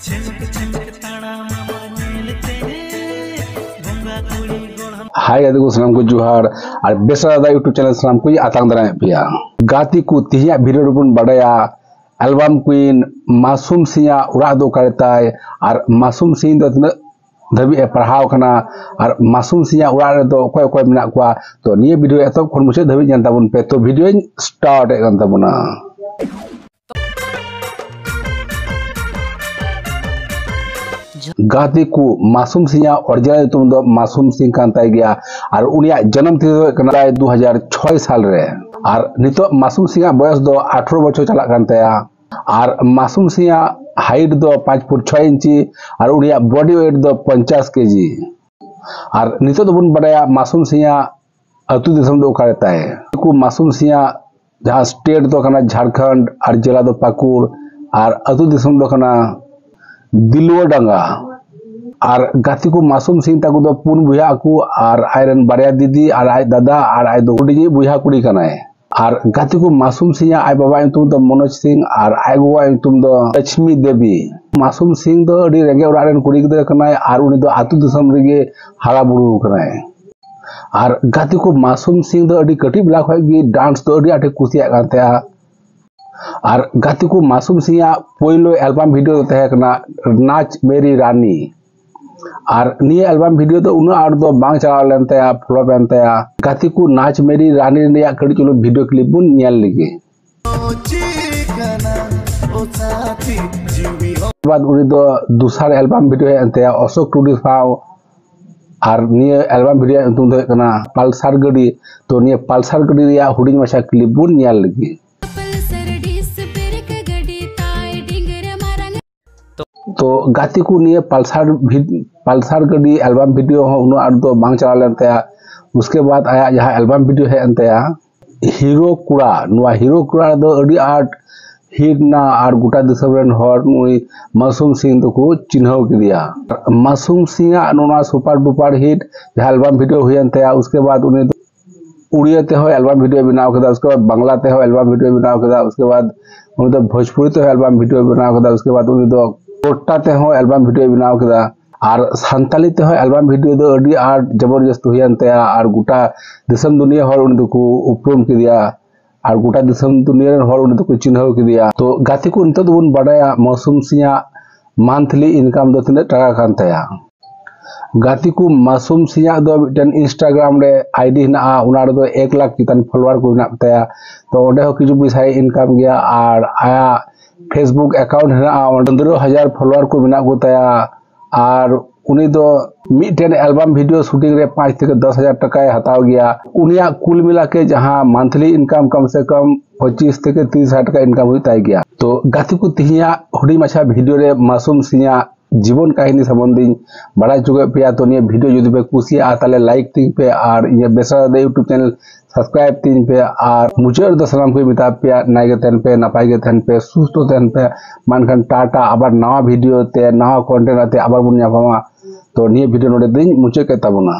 हाय गाती सामान को जुहार और बेसरा यूट्यूब चैनल सामान को आतांग दारा पे गाती को तिहिया भिडियो बन बड़ाया एल्बम क्वीन मासूम सिंह उड़ा दो करताय और मासूम सिंह दो धाबी पढ़ाव कना और मासूम सिंह उड़ा रे दो कोय कोय मेना कुआ तो निये वीडियो एतो खन मुचे धाबी जानता बन पे तो वीडियो स्टार्ट एगन तबना गाती को मासूम सिंह ओरिजिनल तुम दो मासूम सिंह कांताय गया और उनिया जन्म थी कना 2006 साल रे और नितो मासूम सिंह बयस दो 18 बछर चला कांताया और मासूम सिंह हाइट दो 5 फुट 6 इंची और उनिया बॉडी वेट दो 50 केजी और नितो तो बन बड़ाया मासूम सिंह अतु दिसम दो करता है को मासूम सिंह जहां स्टेट दो कना झारखंड और जिला दो पाकुड़ और अतु दिसम दो कना दिलवा डांगा और गाती को मासूम सिंह ताकू दो पुन बुया को और आयरन बारिया दीदी और आय दादा और आय दो हुडी बुया कुड़ी कनाय और गाती को मासूम सिंह आय बाबा तुम दो मनोज सिंह और आय गोवा तुम दो लक्ष्मी देवी मासूम सिंह दो अडी रेंगे उड़ारेन कुड़ी गिदरा कनाय और उनी दो आतु दिसम रेगे हारा बुरु कनाय और गाती को मासूम सिंह दो अडी कटी बिला खय डांस दो अडी आटे कुसिया कांते और गाती को मासूम सिंह पहिलो एल्बम वीडियो तहे कना नाच मेरी रानी और निये एल्बम वीडियो तो उन आड़ दो बांग चला लेनते फ्लॉप एनते गाती को नाच मेरी रानी रिया कड़ी चलो वीडियो क्लिप बुन नेल लिगे बाद उनी दो दूसरा एल्बम वीडियो एनते अशोक टूडी फाव और निये एल्बम वीडियो तुम दो कना पल्सर गड़ी तो निये पल्सर गड़ी रिया हुडिंग माछा क्लिप बुन नेल लिगे तो गाती को निये पल्सर गड़ी एल्बम वीडियो उन आड़ दो बांग चला लेनते उसके बाद आया जहां एल्बम वीडियो है एनते हीरो कुड़ा नुआ हीरो कुड़ा दो अडी आर्ट हिट ना और गोटा दिसम रेन हर नुई मासूम सिंह तो को चिन्हव किदिया मासूम सिंह नोना सुपर डुपर हिट जहां एल्बम वीडियो हुई एनते उसके बाद उनी उड़िया ते हो एल्बम वीडियो बनाव कदा उसके बाद बांग्ला ते हो एल्बम वीडियो बनाव कदा उसके बाद उनी तो भोजपुरी ते हो एल्बम वीडियो बनाव कदा उसके बाद उनी तो कोटा ते हो एल्बम वीडियो बनाव कदा और संताली ते हो एल्बम वीडियो दो अडी आर्ट जबरदस्त हुई एनते और गोटा दिसम दुनिया हर उनी को उपरम किदिया और गोटा दिसम दुनिया हर उनी को चिन्हव किदिया तो गाती को नितो बन बड़ाया मासूम सिंह मंथली इनकम दो तिना टाका कांताया गाती को मासूम सिंह दो मिटन इंस्टाग्राम रे आईडी ना उनार दो 1 लाख कितन फॉलोअर को ना ताया तो ओडे हो किजु बिसाय इनकम गया और आया फेसबुक अकाउंट है 15,000 फॉलोअर को बिना को ताया और उनी दो मिटन एल्बम वीडियो शूटिंग रे 5 থেকে 10,000 टका हताव गया उनिया कुल मिला के जहां मंथली इनकम कम से कम 25 থেকে 30,000 टका इनकम हुई ताई गया तो गाती को तिहिया हुडी माछा वीडियो रे मासूम सिंह जीवन काहिनी संबंधी बड़ा चुके पे तो निये वीडियो जदि पे कुसिया ताले लाइक तीन पे और ये बेसरा यूट्यूब चैनल सब्सक्राइब तीन पे और मुझे दो सलाम को मिता पे नाई के तन पे नपाई के तन पे सुस्त तन पे मानखान टाटा आबार नवा वीडियो ते नवा कंटेंट आते आबार बुन ᱧᱟᱯᱟᱢᱟ तो निये वीडियो नोडे दिन मुझे के तबना।